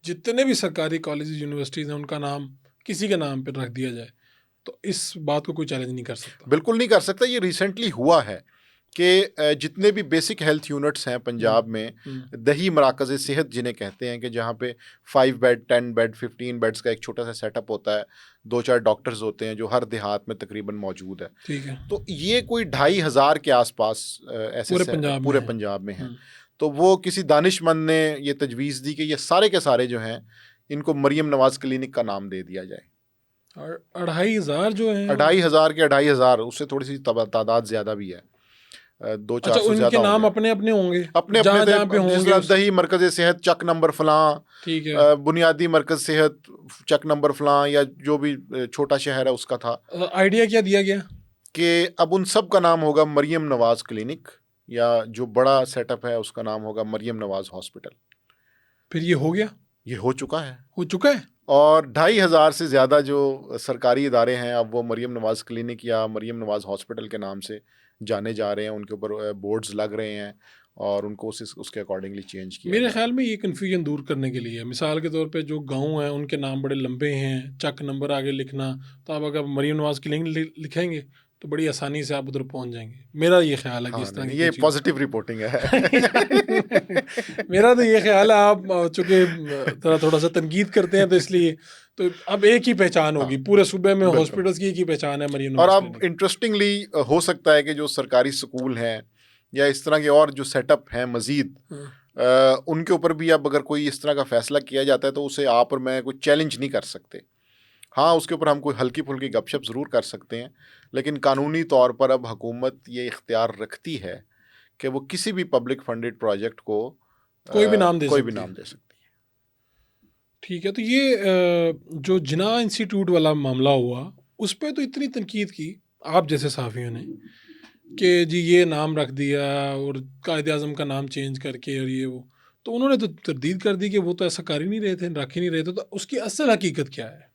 जितने भी सरकारी कॉलेज यूनिवर्सिटीज़ हैं उनका नाम किसी के नाम पर रख दिया जाए, तो इस बात को कोई चैलेंज नहीं कर सकता। बिल्कुल नहीं कर सकता। ये रिसेंटली हुआ है कि जितने भी बेसिक हेल्थ यूनिट्स हैं पंजाब में, दही मराकज़ सेहत जिन्हें कहते हैं, कि जहाँ पे 5 बेड, 10 बेड, 15 बेड्स का एक छोटा सा सेटअप होता है, 2-4 डॉक्टर्स होते हैं जो हर देहात में तकरीबन मौजूद है। ठीक है। तो ये कोई 2,500 के आसपास ऐसे पूरे पंजाब में पूरे है। पंजाब में हैं। तो वो किसी दानिशमंद ने ये तजवीज़ दी कि ये सारे के सारे जो हैं, इनको मरियम नवाज़ क्लिनिक का नाम दे दिया जाए। और 2,500 जो हैं 2,500 के 2,500, उससे थोड़ी सी तादाद ज़्यादा भी है। अच्छा, 200-400 उनके ज़्यादा नाम होंगे। अपने अपने होंगे अपने अपने जहाँ थे, जहाँ पे जिस होंगे तरह उस। दही मरकज़ सेहत चक नंबर फलां, ठीक है। बुनियादी मरकज़ सेहत चक नंबर फलां, या जो भी छोटा शहर है उसका था, आइडिया क्या दिया गया? कि अब उन सब का नाम होगा मरियम नवाज़ क्लिनिक, या जो बड़ा सेटअप है उसका नाम होगा मरियम नवाज़ हॉस्पिटल। फिर ये हो गया? ये हो चुका है। हो चुका है? और 2,500 से ज़्यादा जो सरकारी इदारे हैं, अब वो मरियम नवाज़ क्लिनिक या मरियम नवाज़ हॉस्पिटल के नाम से जाने जा रहे हैं। उनके ऊपर बोर्ड्स लग रहे हैं और उनको उसके अकॉर्डिंगली चेंज किया मेरे जा रहा ख्याल में ये कन्फ्यूजन दूर करने के लिए है। मिसाल के तौर पे जो गाँव हैं उनके नाम बड़े लंबे हैं, चक नंबर आगे लिखना, तो आप अगर मरियम नवाज़ क्लिनिक लिखेंगे तो बड़ी आसानी से आप उधर पहुंच जाएंगे। मेरा ये ख्याल है है। कि हाँ, इस तरह नहीं, की ये कोई चीज़। पॉजिटिव रिपोर्टिंग है। मेरा तो ये ख्याल है, आप चूंकि थोड़ा सा तनकीद करते हैं तो इसलिए, तो अब एक ही पहचान हाँ, होगी पूरे सूबे में, बिल्कुल। हॉस्पिटल्स की एक ही पहचान है, मरियम और नवाज़ अब क्लिनिक। इंटरेस्टिंगली हो सकता है कि जो सरकारी स्कूल हैं या इस तरह के और जो सेटअप हैं मज़ीद, उनके ऊपर भी अब अगर कोई इस तरह का फ़ैसला किया जाता है तो उसे आप और मैं कोई चैलेंज नहीं कर सकते। हाँ, उसके ऊपर हम कोई हल्की-फुल्की गपशप ज़रूर कर सकते हैं, लेकिन कानूनी तौर पर अब हुकूमत ये इख्तियार रखती है कि वो किसी भी पब्लिक फंडेड प्रोजेक्ट को कोई भी नाम दे कोई भी सकती नाम है। दे सकती है। ठीक है, तो ये जो जिना इंस्टीट्यूट वाला मामला हुआ, उस पे तो इतनी तनकीद की आप जैसे सहाफ़ियों ने कि जी ये नाम रख दिया और कायदे-आज़म का नाम चेंज करके और ये वो। तो उन्होंने तो तरदीद कर दी कि वो तो ऐसा कर ही नहीं रहे थे, रख ही नहीं रहे थे, तो उसकी असल हकीकत क्या है?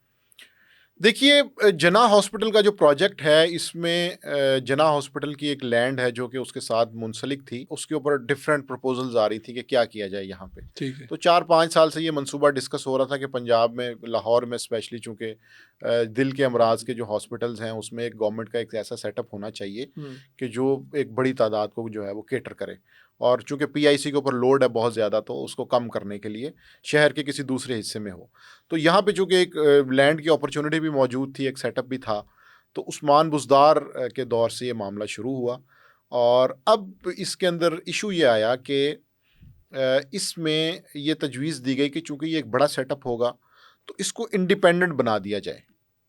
देखिए जना हॉस्पिटल का जो प्रोजेक्ट है, इसमें जना हॉस्पिटल की एक लैंड है जो कि उसके साथ मुंसलिक थी, उसके ऊपर डिफरेंट प्रपोजल्स आ रही थी कि क्या किया जाए यहाँ पे। ठीक है। तो 4-5 साल से ये मंसूबा डिस्कस हो रहा था कि पंजाब में, लाहौर में स्पेशली, चूँकि दिल के अमराज के जो हॉस्पिटल्स हैं उसमें एक गवर्नमेंट का एक ऐसा सेटअप होना चाहिए हुँ। कि जो एक बड़ी तादाद को जो है वो कैटर करे। और चूँकि पीआईसी के ऊपर लोड है बहुत ज़्यादा, तो उसको कम करने के लिए शहर के किसी दूसरे हिस्से में हो। तो यहाँ पे चूँकि एक लैंड की अपॉर्चुनिटी भी मौजूद थी, एक सेटअप भी था, तो उस्मान बुज़दार के दौर से ये मामला शुरू हुआ। और अब इसके अंदर इशू ये आया कि इसमें ये तजवीज़ दी गई कि चूँकि ये एक बड़ा सेटअप होगा, तो इसको इंडिपेंडेंट बना दिया जाए।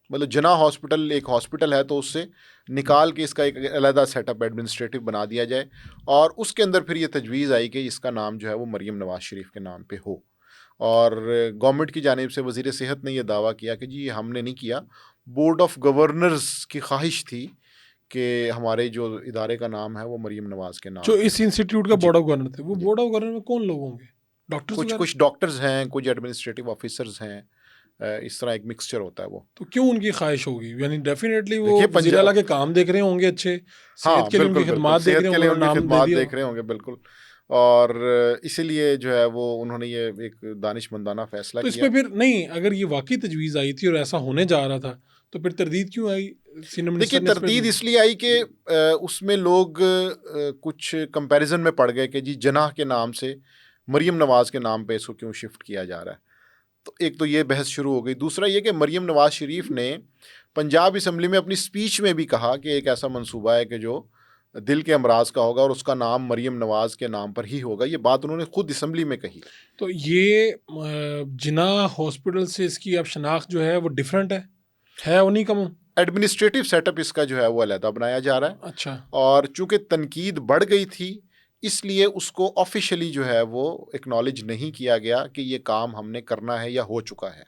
मतलब जना हॉस्पिटल एक हॉस्पिटल है, तो उससे निकाल के इसका एक अलहदा सेटअप एडमिनिस्ट्रेटिव बना दिया जाए। और उसके अंदर फिर ये तजवीज़ आई कि इसका नाम जो है वो मरियम नवाज़ शरीफ के नाम पे हो। और गवर्नमेंट की जानिब से वज़ीर सेहत ने यह दावा किया कि जी ये हमने नहीं किया, बोर्ड ऑफ गवर्नर्स की ख्वाहिश थी कि हमारे जो इदारे का नाम है वो मरियम नवाज़ के नाम जो पे इस हो। इंस्टीट्यूट का जी, बोर्ड ऑफ गवर्नर थे, वो जी। बोर्ड ऑफ गवर्नर में कौन लोग होंगे? डॉक्टर्स कुछ वगैरह? कुछ डॉक्टर्स हैं, कुछ एडमिनिस्ट्रेटिव ऑफिसर्स हैं, इस तरह एक मिक्सचर होता है वो। तो क्यों उनकी ख्वाहिश होगी? यानी डेफ़िनेटली वो देखिए वज़ीर आला पंजाब, के काम देख रहे होंगे अच्छे, सेहत हाँ, के लिए उनकी बिल्कुल, बिल्कुल, खिदमात देख सेहत रहे के होंगे, लिए उन्होंने उनकी नाम दे खिदमात दिया देख होगा। रहे होंगे, बिल्कुल। और इसीलिए जो है वो उन्होंने ये एक दानिशमंदाना फ़ैसला तो किया। इसमें फिर नहीं, अगर ये वाक़ई तजवीज़ आई थी और ऐसा होने जा रहा था, तो फिर तरदीद क्यों आई? सीनियर देखिए मिनिस्टर ने इस पे तरदीद इसलिए आई कि उसमें लोग कुछ कंपैरिजन में पड़ गए कि जी जनाह के नाम से मरियम नवाज़ के नाम पे इसको क्यों शिफ्ट किया जा रहा है। तो एक तो ये बहस शुरू हो गई। दूसरा ये कि मरियम नवाज़ शरीफ ने पंजाब असम्बली में अपनी स्पीच में भी कहा कि एक ऐसा मंसूबा है कि जो दिल के अमराज का होगा और उसका नाम मरियम नवाज़ के नाम पर ही होगा। ये बात उन्होंने खुद असम्बली में कही। तो ये जिन्ना हॉस्पिटल से इसकी अब शनाख्त जो है वो डिफरेंट है उन्हीं का मुँह? एडमिनिस्ट्रेटिव सेटअप इसका जो है वो अलहदा बनाया जा रहा है। अच्छा। और चूँकि तनकीद बढ़ गई थी, इसलिए उसको ऑफ़िशियली जो है वो एक्नॉलेज नहीं किया गया कि ये काम हमने करना है या हो चुका है।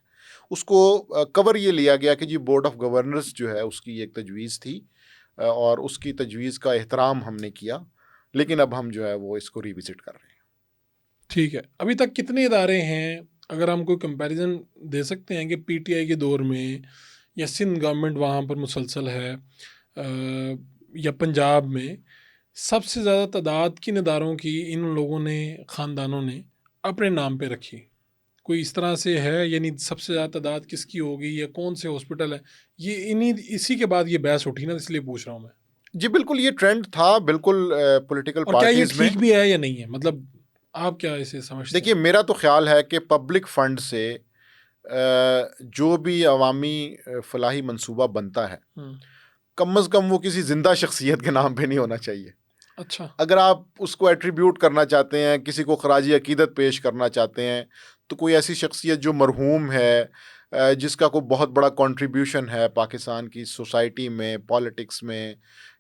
उसको कवर ये लिया गया कि जी बोर्ड ऑफ़ गवर्नर्स जो है उसकी एक तजवीज़ थी, और उसकी तजवीज़ का एहतराम हमने किया, लेकिन अब हम जो है वो इसको रिविज़िट कर रहे हैं। ठीक है। अभी तक कितने इदारे हैं, अगर हम कोई कंपैरिज़न दे सकते हैं कि पीटीआई के दौर में या सिंध गवर्नमेंट वहाँ पर मुसलसल है, या पंजाब में सबसे ज़्यादा तादाद किन इदारों की इन लोगों ने, ख़ानदानों ने अपने नाम पे रखी? कोई इस तरह से है, यानी सबसे ज़्यादा तादाद किसकी होगी या कौन से हॉस्पिटल है? ये इसी के बाद ये बहस उठी ना, इसलिए पूछ रहा हूँ मैं। जी, बिल्कुल ये ट्रेंड था, बिल्कुल पॉलिटिकल और क्या ये पार्टीज़ में। ठीक भी है या नहीं है? मतलब आप क्या इसे समझते देखिए हैं? मेरा तो ख़्याल है कि पब्लिक फ़ंड से जो भी अवामी फ़लाही मंसूबा बनता है, हुँ। कम अज़ कम वो किसी ज़िंदा शख़्सियत के नाम पे नहीं होना चाहिए। अच्छा। अगर आप उसको एट्रीब्यूट करना चाहते हैं, किसी को ख़राज अक़ीदत पेश करना चाहते हैं, तो कोई ऐसी शख़्सियत जो मरहूम है, जिसका कोई बहुत बड़ा कंट्रीब्यूशन है पाकिस्तान की सोसाइटी में, पॉलिटिक्स में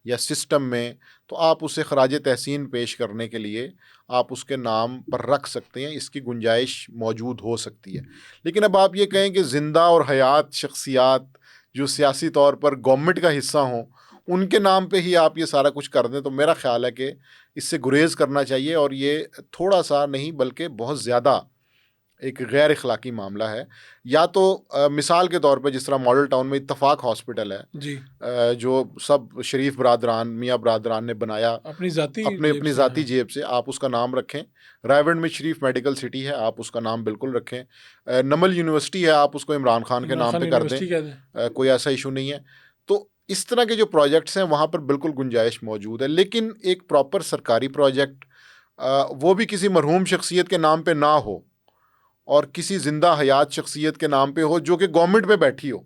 या सिस्टम में, तो आप उसे ख़राज तहसीन पेश करने के लिए आप उसके नाम पर रख सकते हैं, इसकी गुंजाइश मौजूद हो सकती है। लेकिन अब आप ये कहें कि ज़िंदा और हयात शख़्सियात जो सियासी तौर पर गवर्नमेंट का हिस्सा हों, उनके नाम पे ही आप ये सारा कुछ कर दें, तो मेरा ख़्याल है कि इससे गुरेज़ करना चाहिए। और ये थोड़ा-सा नहीं बल्कि बहुत ज़्यादा एक गैर अखलाकी मामला है। या तो मिसाल के तौर पे जिस तरह मॉडल टाउन में इत्तफ़ाक हॉस्पिटल है, जी। जो सब शरीफ बरादरान, मियाँ बरादरान ने बनाया अपनी ज़ाती अपने जेब अपनी से, ज़ाती हाँ। जेब से, आप उसका नाम रखें। रायवंड में शरीफ मेडिकल सिटी है, आप उसका नाम बिल्कुल रखें। नमल यूनिवर्सिटी है, आप उसको इमरान खान के इमरान नाम खान पे कर दें, यूनिवर्सिटी कह दें। कोई ऐसा इशू नहीं है। तो इस तरह के जो प्रोजेक्ट्स हैं वहाँ पर बिल्कुल गुंजाइश मौजूद है। लेकिन एक प्रॉपर सरकारी प्रोजेक्ट, वो भी किसी मरहूम शख्सियत के नाम पे ना हो और किसी ज़िंदा हयात शख्सियत के नाम पे हो जो कि गवर्नमेंट में बैठी हो,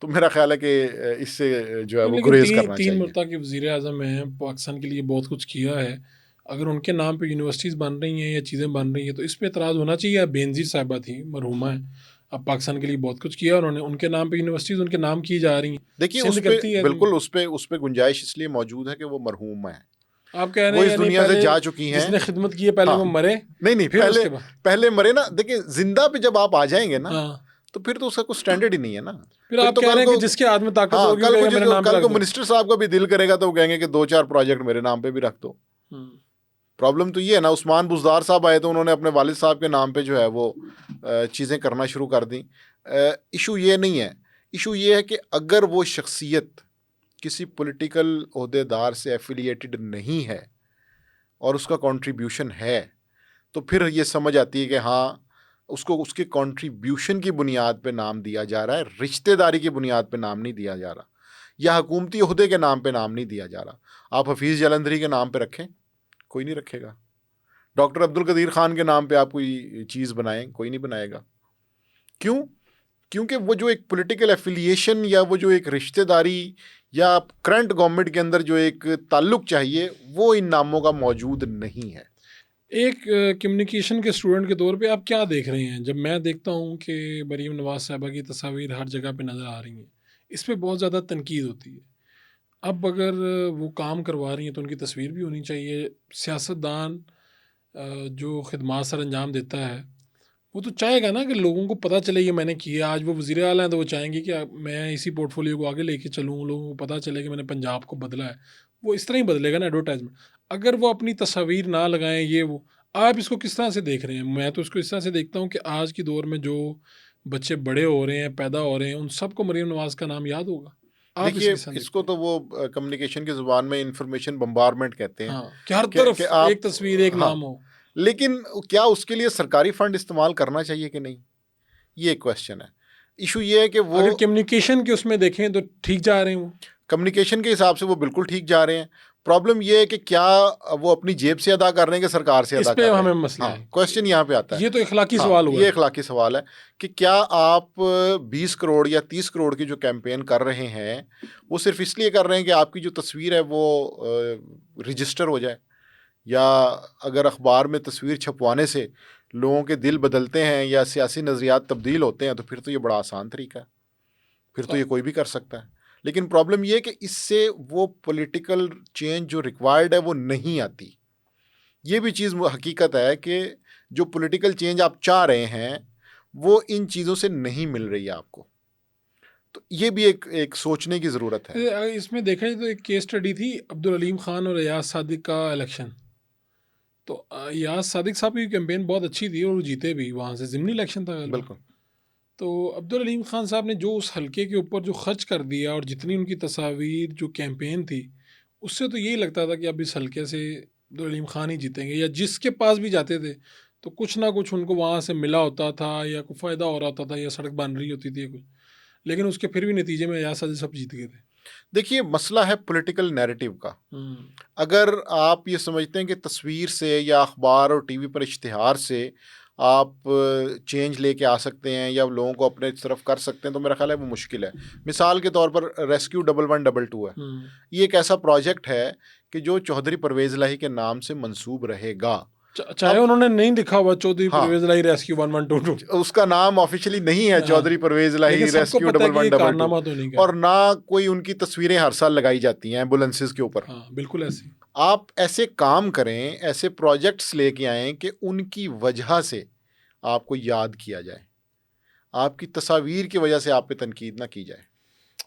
तो मेरा ख़्याल है कि इससे जो है तो वो लेकिन गुरेज़ करना तीन चाहिए। मरतबा के वज़ीर-ए-आज़म हैं, पाकिस्तान के लिए बहुत कुछ किया है। अगर उनके नाम पे यूनिवर्सिटीज़ बन रही हैं या चीज़ें बन रही हैं, तो इस पे एतराज़ होना चाहिए। अब बेनज़ीर साहिबा थी, मरहूमा हैं। अब पाकिस्तान के लिए बहुत कुछ किया उन्होंने, उनके नाम पे यूनिवर्सिटीज़ उनके नाम की जा रही हैं। देखिए सिंध करती है। बिल्कुल उस पे गुंजाइश इसलिए मौजूद है कि वो मरहूम हैं। आप कह रहे वो हैं इस यानी दुनिया से पहले जा चुकी हैं। जिसने खिदमत की है पहले हाँ, वो मरे, नहीं, नहीं, फिर पहले उसके बाद। पहले मरे ना। देखिए ज़िंदा पे जब आप आ जाएँगे ना, हाँ। तो फिर तो उसका कोई स्टैंडर्ड ही नहीं है ना। फिर फिर आप तो कह कल रहे हैं को, कि जिसके हाथ में ताकत हाँ, होगी वो कहेगा मेरे नाम पे कल रख को दो। मिनिस्टर साहब का भी दिल करेगा तो वो कहेंगे कि 2-4 प्रोजेक्ट मेरे नाम पे भी रख दो। हुँ। प्रॉब्लम तो ये है ना, उस्मान बुज़दार साहब आए तो उन्होंने अपने वालिद साहब के नाम पे जो है वो चीज़ें करना शुरू कर दी। इशू ये नहीं है। इशू ये है कि अगर वो शख्सियत किसी पॉलिटिकल ओहदेदार से एफिलिएटेड नहीं है और उसका कंट्रीब्यूशन है, तो फिर ये समझ आती है कि हाँ, उसको उसके कंट्रीब्यूशन की बुनियाद पे नाम दिया जा रहा है, रिश्तेदारी की बुनियाद पे नाम नहीं दिया जा रहा, या हुकूमती ओहदे के नाम पे नाम नहीं दिया जा रहा। आप हफीज़ जलंधरी के नाम पे रखें, कोई नहीं रखेगा। डॉक्टर अब्दुल कदीर खान के नाम पे आप कोई चीज़ बनाएं, कोई नहीं बनाएगा। क्यों? क्योंकि वो जो एक पॉलिटिकल एफिलिएशन या वो जो एक रिश्तेदारी या करंट गवर्नमेंट के अंदर जो एक ताल्लुक चाहिए, वो इन नामों का मौजूद नहीं है। एक कम्युनिकेशन के स्टूडेंट के तौर पे आप क्या देख रहे हैं जब मैं देखता हूँ कि मरीम नवाज साहिबा की तस्वीर हर जगह पे नज़र आ रही हैं, इस पे बहुत ज़्यादा तनकीद होती है। अब अगर वो काम करवा रही हैं तो उनकी तस्वीर भी होनी चाहिए। सियासतदान जो खिदमात सर अंजाम देता है, वो तो चाहेगा ना कि लोगों को पता चले ये मैंने किया। आज वो वज़ीर आला हैं तो वो चाहेंगे कि मैं इसी पोर्टफोलियो को आगे लेके चलूँ, लोगों को पता चले कि मैंने पंजाब को बदला है। वो इस तरह ही बदलेगा ना एडवर्टाइजमेंट। अगर वो अपनी तस्वीर ना लगाएं, ये वो, आप इसको किस तरह से देख रहे हैं? मैं तो इसको इस तरह से देखता हूँ कि आज के दौर में जो बच्चे बड़े हो रहे हैं, पैदा हो रहे हैं, उन सबको मरीम नवाज़ का नाम याद होगा। आप इसे देखिए, किस तरह इसको देखते हैं? तो वो कम्युनिकेशन की ज़ुबान में इंफॉर्मेशन बम्बारमेंट कहते हैं हाँ, कि हर कि तरफ आप, एक तस्वीर, एक हाँ, नाम हो। लेकिन क्या उसके लिए सरकारी फंड इस्तेमाल करना चाहिए कि नहीं, ये एक क्वेश्चन है। इशू ये है कि वो अगर कम्युनिकेशन के उसमें देखें तो ठीक जा रहे हैं वो। कम्युनिकेशन के हिसाब से वो बिल्कुल ठीक जा रहे हैं। प्रॉब्लम ये है कि क्या वो अपनी जेब से अदा कर रहे हैं कि सरकार से इस अदा पे कर रहे हमें हैं। मसला हाँ, है। क्वेश्चन यहाँ पे आता है। ये तो इखलाकी हाँ, सवाल हुआ ये है। इखलाकी सवाल है कि क्या आप 20 करोड़ या 30 करोड़ की जो कैंपेन कर रहे हैं, वो सिर्फ इसलिए कर रहे हैं कि आपकी जो तस्वीर है वो रजिस्टर हो जाए, या अगर अखबार में तस्वीर छपवाने से लोगों के दिल बदलते हैं या सियासी नज़रियात तब्दील होते हैं, तो फिर तो ये बड़ा आसान तरीका है, फिर तो तो ये कोई भी कर सकता है। लेकिन प्रॉब्लम ये है कि इससे वो पॉलिटिकल चेंज जो रिक्वायर्ड है वो नहीं आती। ये भी चीज़ हकीकत है कि जो पॉलिटिकल चेंज आप चाह रहे हैं वो इन चीज़ों से नहीं मिल रही है आपको। तो ये भी एक एक सोचने की ज़रूरत है। इसमें देखा जाए तो एक केस स्टडी थी अब्दुल अलीम खान और अयाज सादिक का इलेक्शन। तो अयाज सादिक साहब की कैंपेन बहुत अच्छी थी और वो जीते भी, वहाँ से ज़िमनी इलेक्शन था गलबा। बिल्कुल। तो अब्दुल अलीम खान साहब ने जो उस हलके के ऊपर जो खर्च कर दिया और जितनी उनकी तस्वीर जो कैंपेन थी, उससे तो यही लगता था कि अब इस हलके से अब्दुल अलीम खान ही जीतेंगे, या जिसके पास भी जाते थे तो कुछ ना कुछ उनको वहाँ से मिला होता था या कोई फ़ायदा हो रहा होता था या सड़क बन रही होती थी कुछ। लेकिन उसके फिर भी नतीजे में अयाज सादिक साहब जीत गए थे। देखिए, मसला है पॉलिटिकल नैरेटिव का। हम्म। अगर आप ये समझते हैं कि तस्वीर से या अखबार और टीवी पर इश्तिहार से आप चेंज लेके आ सकते हैं या लोगों को अपने तरफ कर सकते हैं, तो मेरा ख्याल है वो मुश्किल है। मिसाल के तौर पर रेस्क्यू 1122 है। हम्म। ये एक ऐसा प्रोजेक्ट है कि जो चौधरी परवेज़ इलाही के नाम से मंसूब रहेगा। चाहे अब उन्होंने नहीं लिखा हुआ चौधरी हाँ, परवेज लाई रेस्क्यू 1122, उसका नाम ऑफिशियली नहीं है हाँ, चौधरी परवेज़ लेकिन इलाही सबको रेस्क्यू पता है डबल कि वन ये डबल टू कारनामा तो नहीं और कर। ना कोई उनकी तस्वीरें हर साल लगाई जाती हैं एम्बुलेंसेस के ऊपर। हाँ, बिल्कुल ऐसे। आप ऐसे काम करें, ऐसे प्रोजेक्ट्स लेके आएँ कि उनकी वजह से आपको याद किया जाए, आपकी तस्वीर की वजह से आप पे तनकीद ना की जाए।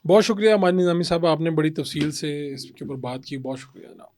बहुत शुक्रिया माननीय निज़ामी साहब, आपने बड़ी तफसील से इसके ऊपर बात की। बहुत शुक्रिया जनाब।